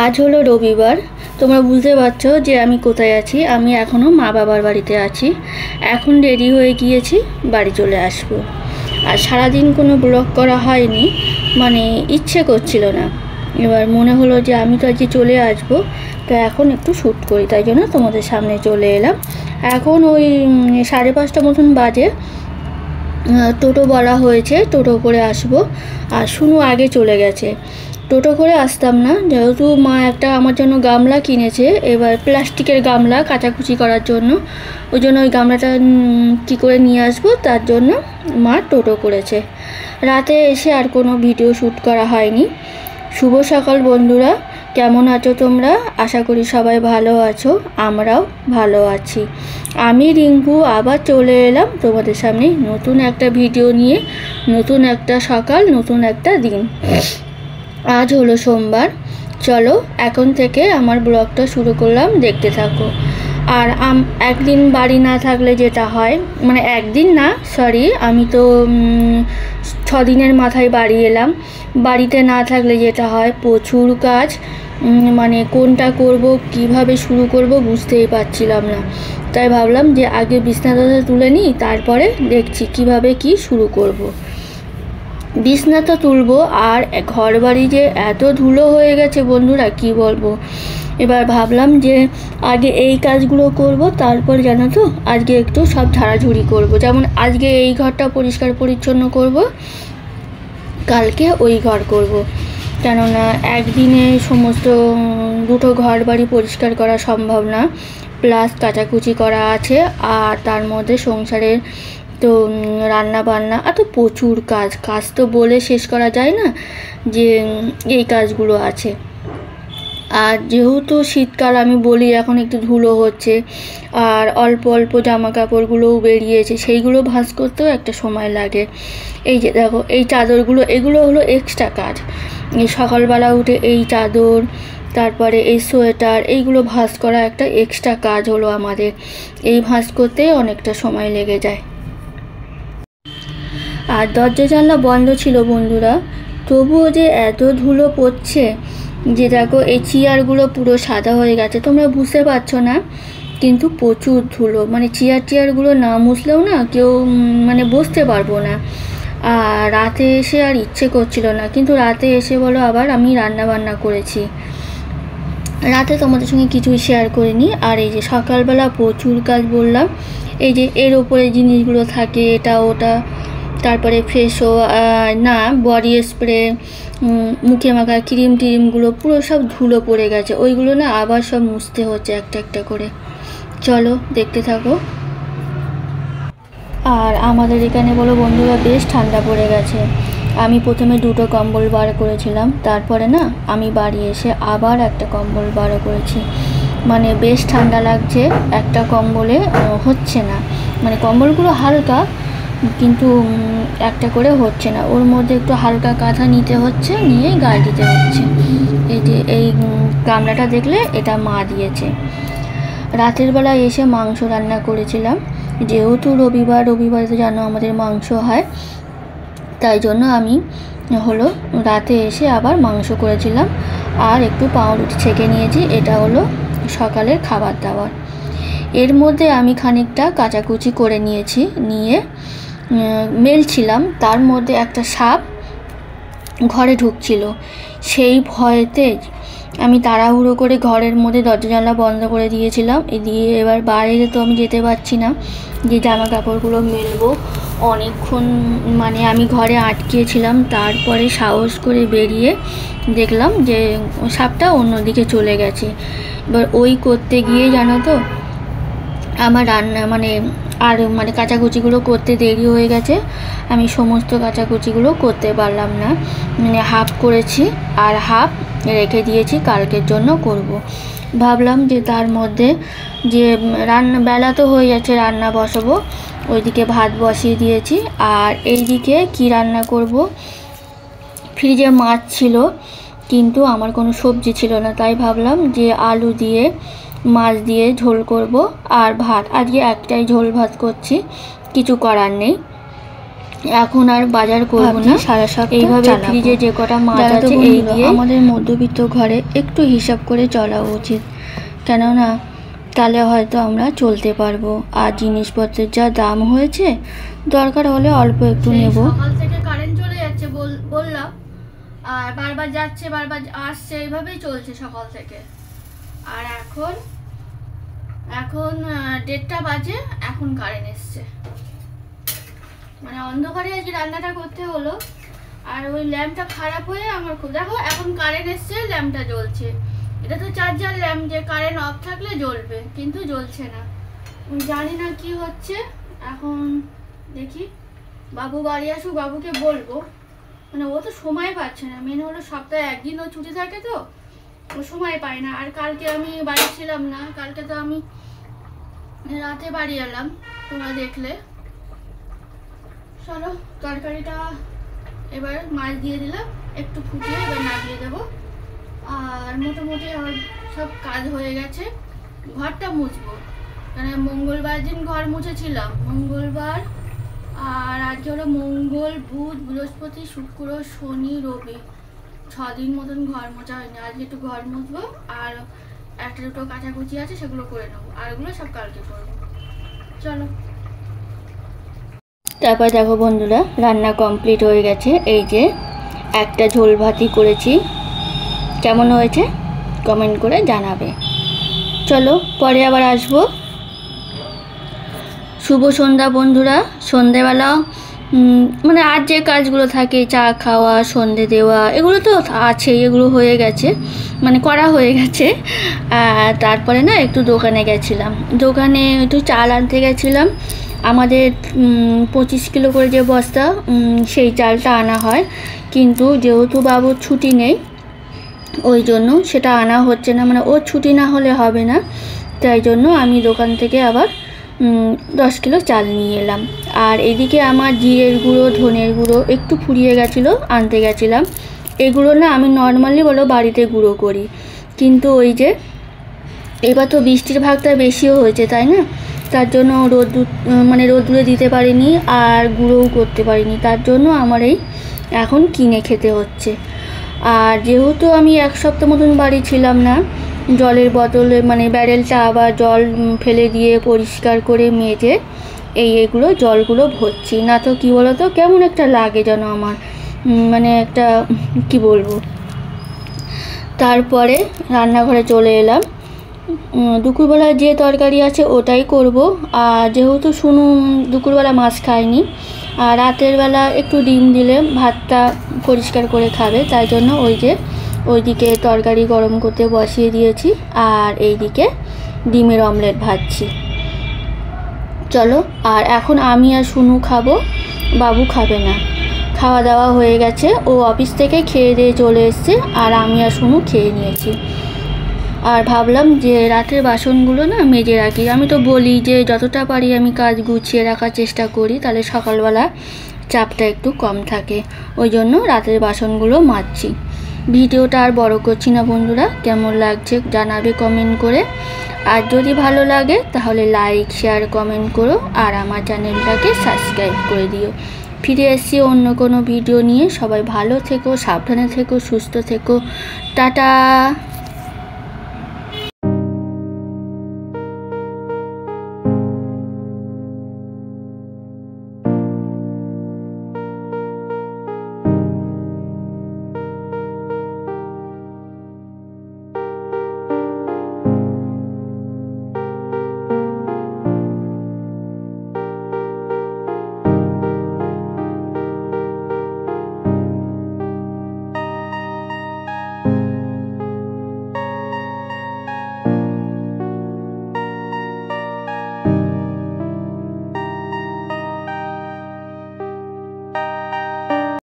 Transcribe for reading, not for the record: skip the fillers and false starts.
আজ হলো রবিবার। তোমরা বুঝতে পারছো যে আমি কোথায় আছি। আমি এখনও মা বাবার বাড়িতে আছি। এখন রেডি হয়ে গিয়েছি, বাড়ি চলে আসবো। আর সারাদিন কোনো ব্লগ করা হয়নি, মানে ইচ্ছে করছিল না। এবার মনে হলো যে আমি তো আজকে চলে আসবো, তো এখন একটু শ্যুট করি, তাই জন্য তোমাদের সামনে চলে এলাম। এখন ওই 5:30 মতন বাজে। টোটো বলা হয়েছে, টোটো করে আসবো। আর শুনু আগে চলে গেছে। টোটো করে আসতাম না, যেহেতু মা একটা আমার জন্য গামলা কিনেছে, এবার প্লাস্টিকের গামলা কাচাকুচি করার জন্য। ওই জন্য ওই গামলাটা কী করে নিয়ে আসবো, তার জন্য মা টোটো করেছে। রাতে এসে আর কোনো ভিডিও শ্যুট করা হয়নি। শুভ সকাল বন্ধুরা, কেমন আছো তোমরা? আশা করি সবাই ভালো আছো, আমরাও ভালো আছি। আমি রিঙ্কু আবার চলে এলাম তোমাদের সামনে নতুন একটা ভিডিও নিয়ে। নতুন একটা সকাল, নতুন একটা দিন। আজ হলো সোমবার। চলো এখন থেকে আমার ব্লগটা শুরু করলাম, দেখতে থাকো। আর একদিন বাড়ি না থাকলে যেটা হয়, মানে একদিন না, সরি, আমি তো 6 দিনের মাথায় বাড়ি এলাম। বাড়িতে না থাকলে যেটা হয়, প্রচুর কাজ, মানে কোনটা করব, কিভাবে শুরু করব বুঝতেই পারছিলাম না। তাই ভাবলাম যে আগে বিছানাটা তুলে নিই, তারপরে দেখছি কিভাবে কি শুরু করব। বিছনা তো তুলবো, আর ঘর বাড়ি যে এত ধুলো হয়ে গেছে বন্ধুরা, কি বলবো। এবার ভাবলাম যে আগে এই কাজগুলো করব, তারপর জানো তো আজকে একটু সব ঝাড়াঝুড়ি করব। যেমন আজকে এই ঘরটা পরিষ্কার পরিচ্ছন্ন করব, কালকে ওই ঘর করব। কেননা একদিনে সমস্ত দুটো ঘর বাড়ি পরিষ্কার করা সম্ভব না, প্লাস কাচাকুচি করা আছে। আর তার মধ্যে সংসারের তো রান্না বান্না, এত প্রচুর কাজ তো বলে শেষ করা যায় না, যে এই কাজগুলো আছে। আর যেহেতু শীতকাল, আমি বলি এখন একটু ধুলো হচ্ছে, আর অল্প অল্প জামা কাপড়গুলোও বেরিয়েছে, সেইগুলো ভাঁজ করতেও একটা সময় লাগে। এই যে দেখো, এই চাদরগুলো, এগুলো হলো এক্সট্রা কাজ। এই সকালবেলা উঠে এই চাদর, তারপরে এই সোয়েটার, এইগুলো ভাঁজ করা একটা এক্সট্রা কাজ হলো আমাদের। এই ভাঁজ করতে অনেকটা সময় লেগে যায়। আর দরজা জানলা বন্ধ ছিল বন্ধুরা, তবুও যে এত ধুলো পড়ছে, যে দেখো এই চেয়ারগুলো পুরো সাদা হয়ে গেছে, তোমরা বুঝতে পারছো না, কিন্তু প্রচুর ধুলো। মানে চেয়ারগুলো না মুছলেও না কেউ মানে বসতে পারবো না। আর রাতে এসে আর ইচ্ছে করছিল না, কিন্তু রাতে এসে বলো আবার আমি রান্না বান্না করেছি। রাতে তোমাদের সঙ্গে কিছুই শেয়ার করিনি। আর এই যে সকালবেলা প্রচুর কাজ বললাম, এই যে এর ওপরে জিনিসগুলো থাকে, এটা ওটা, তারপরে ফ্রেশো না বডি স্প্রে, মুখে মাখা ক্রিমগুলো পুরো সব ধুলো পড়ে গেছে। ওইগুলো না আবার সব মুছতে হচ্ছে একটা একটা করে। চলো দেখতে থাকো। আর আমাদের এখানে বলো বন্ধুরা, বেশ ঠান্ডা পড়ে গেছে। আমি প্রথমে 2টো কম্বল বার করেছিলাম, তারপরে না আমি বাড়ি এসে আবার একটা কম্বল বার করেছি। মানে বেশ ঠান্ডা লাগছে, একটা কম্বলে হচ্ছে না। মানে কম্বলগুলো হালকা, কিন্তু একটা করে হচ্ছে না, ওর মধ্যে একটু হালকা কাঁথা নিতে হচ্ছে, নিয়ে গায়ে দিতে হচ্ছে। এই যে এই গামলাটা দেখলে, এটা মা দিয়েছে। রাতের বেলা এসে মাংস রান্না করেছিলাম, যেহেতু রবিবারে তো জানো আমাদের মাংস হয়, তাই জন্য আমি হলো রাতে এসে আবার মাংস করেছিলাম। আর একটু পাউরুটি ছেঁকে নিয়েছি, এটা হলো সকালের খাবার দাবার। এর মধ্যে আমি খানিকটা কাচাকুচি করে নিয়েছি, নিয়ে মেলছিলাম। তার মধ্যে একটা সাপ ঘরে ঢুকছিল, সেই ভয়েতে আমি তাড়াহুড়ো করে ঘরের মধ্যে দরজা জানলা বন্ধ করে দিয়েছিলাম। দিয়ে এবার বাইরে তো আমি যেতে পারছি না, যে জামা কাপড়গুলো মেলবো। অনেকক্ষণ মানে আমি ঘরে আটকিয়েছিলাম, তারপরে সাহস করে বেরিয়ে দেখলাম যে সাপটা অন্যদিকে চলে গেছে। এবার ওই করতে গিয়ে জানো তো আমার রান্না মানে কাচাকুচিগুলো করতে দেরি হয়ে গেছে। আমি সমস্ত কাচাকুচিগুলো করতে পারলাম না, মানে হাফ করেছি আর হাফ রেখে দিয়েছি, কালকের জন্য করব। ভাবলাম যে তার মধ্যে যে বেলা তো হয়ে যাচ্ছে, রান্না বসাবো। ওইদিকে ভাত বসিয়ে দিয়েছি, আর এইদিকে কি রান্না করব, ফ্রিজে মাছ ছিল, কিন্তু আমার কোনো সবজি ছিল না, তাই ভাবলাম যে আলু দিয়ে মাছ দিয়ে ঝোল করব। আর ভাত, আজকে একটাই ঝোল ভাত করছি, কিছু করার নেই। এখন আর বাজার করব না, সারা সপ্তাহ এইভাবে ফ্রিজে যে কটা মাছ আছে এই দিয়ে আমাদের মধ্যবিত্ত ঘরে একটু হিসাব করে চলা উচিত, কেননা তাহলে হয়তো আমরা চলতে পারবো। আর জিনিসপত্রের যা দাম হয়েছে, দরকার হলে অল্প একটু নেব। সকাল থেকে কারেন্ট চলে যাচ্ছে বললাম, আর বারবার যাচ্ছে বারবার আসছে, এইভাবেই চলছে সকাল থেকে। আর এখন 1:30 বাজে, এখন কারেন্ট এসছে, মানে অন্ধকারে আজকে রান্নাটা করতে হলো। আর ওই ল্যাম্পটা খারাপ হয়ে আমার খুব, দেখো এখন কারেন্ট এসছে, ল্যাম্পটা জ্বলছে। এটা তো চার্জার ল্যাম্প, যে কারেন্ট অফ থাকলে জ্বলবে, কিন্তু জ্বলছে না। জানি না কি হচ্ছে। এখন দেখি, বাবু বাড়ি আসুক, বাবুকে বলবো। মানে ও তো সময় পাচ্ছে না, মেন হলো সপ্তাহে একদিন ও ছুটি থাকে, তো ও সময় পায় না। আর কালকে আমি বাড়ি ছিলাম না, কালকে তো আমি রাতে বাড়ি এলাম, তোমরা দেখলে। চলো তরকারিটা এবার মাছ দিয়ে দিলাম, একটু ফুটিয়ে এবার নামিয়ে দেবো। আর মোটামুটি আমার সব কাজ হয়ে গেছে। ঘরটা মুছবো, কারণ মঙ্গলবার দিন ঘর মুছেছিলাম, মঙ্গলবার। আর আজকে হলো মঙ্গল, বুধ, বৃহস্পতি, শুক্র, শনি, রবি, 6 দিন মতন ঘর মোছা হয়নি। আজকে একটু ঘর মুছবো, আর একটা দুটো কাচাকুচি আছে, সেগুলো করে নেবো। আর এগুলো সব কালকে করবো। চলো। তারপর দেখো বন্ধুরা, রান্না কমপ্লিট হয়ে গেছে। এই যে একটা ঝোল ভাতি করেছি, কেমন হয়েছে কমেন্ট করে জানাবে। চলো পরে আবার আসবো। শুভ সন্ধ্যা বন্ধুরা। সন্ধেবেলা মানে আর যে কাজগুলো থাকে, চা খাওয়া, সন্ধে দেওয়া, এগুলো তো আছেই, এগুলো হয়ে গেছে, মানে করা হয়ে গেছে। তারপরে না একটু দোকানে গেছিলাম, দোকানে একটু চাল আনতে গেছিলাম। আমাদের 25 কিলো করে যে বস্তা, সেই চালটা আনা হয়, কিন্তু যেহেতু বাবুর ছুটি নেই, ওই জন্য সেটা আনা হচ্ছে না। মানে ওর ছুটি না হলে হবে না, তাই জন্য আমি দোকান থেকে আবার 10 কিলো চাল নিয়ে এলাম। আর এদিকে আমার জিরের গুঁড়ো, ধনের গুঁড়ো একটু ফুরিয়ে গেছিলো, আনতে গেছিলাম। এগুলো না আমি নর্মালি বাড়িতে গুঁড়ো করি, কিন্তু ওই যে এবার তো বৃষ্টির ভাগটা বেশিও হয়েছে, তাই না? তার জন্য রোদ্দুরে দিতে পারিনি, আর গুঁড়োও করতে পারিনি। তার জন্য আমার এই এখন কিনে খেতে হচ্ছে। আর যেহেতু আমি 1 সপ্তাহ মতন বাড়ি ছিলাম না, জলের বোতলে মানে ব্যারেলটা আবার জল ফেলে দিয়ে পরিষ্কার করে মেজে এইগুলো জলগুলো ভরছি। না তো কী বলো তো, কেমন একটা লাগে যেন আমার, মানে একটা কি বলবো। তারপরে রান্নাঘরে চলে এলাম। দুপুরবেলা যে তরকারি আছে ওটাই করব। আর যেহেতু শুনু দুপুরবেলা মাছ খায়নি, আর রাতের বেলা একটু ডিম দিলে ভাতটা পরিষ্কার করে খাবে, তাই জন্য ওইদিকে তরকারি গরম করতে বসিয়ে দিয়েছি। আর এইদিকে ডিমের অমলেট ভাজছি। চলো। আর এখন আমি আর শুনু খাবো, বাবু খাবে না। খাওয়া দাওয়া হয়ে গেছে, ও অফিস থেকে খেয়ে দিয়ে চলে এসছে, আর আমি আর শুনু খেয়ে নিয়েছি। আর ভাবলাম যে রাতের বাসনগুলো না মেজে রাখি। আমি তো বলি যে যতটা পারি আমি কাজ গুছিয়ে রাখার চেষ্টা করি, তাহলে সকালবেলা চাপটা একটু কম থাকে। ওই জন্য রাতের বাসনগুলো মাজছি। ভিডিওটা আর বড় করছি না বন্ধুরা, কেমন লাগছে জানাবে কমেন্ট করে। আর যদি ভালো লাগে তাহলে লাইক, শেয়ার, কমেন্ট করো, আর আমার চ্যানেলটাকে সাবস্ক্রাইব করে দিও। ফিরে এসেছি অন্য কোনো ভিডিও নিয়ে। সবাই ভালো থেকো, সাবধানে থেকো, সুস্থ থেকো। টাটা।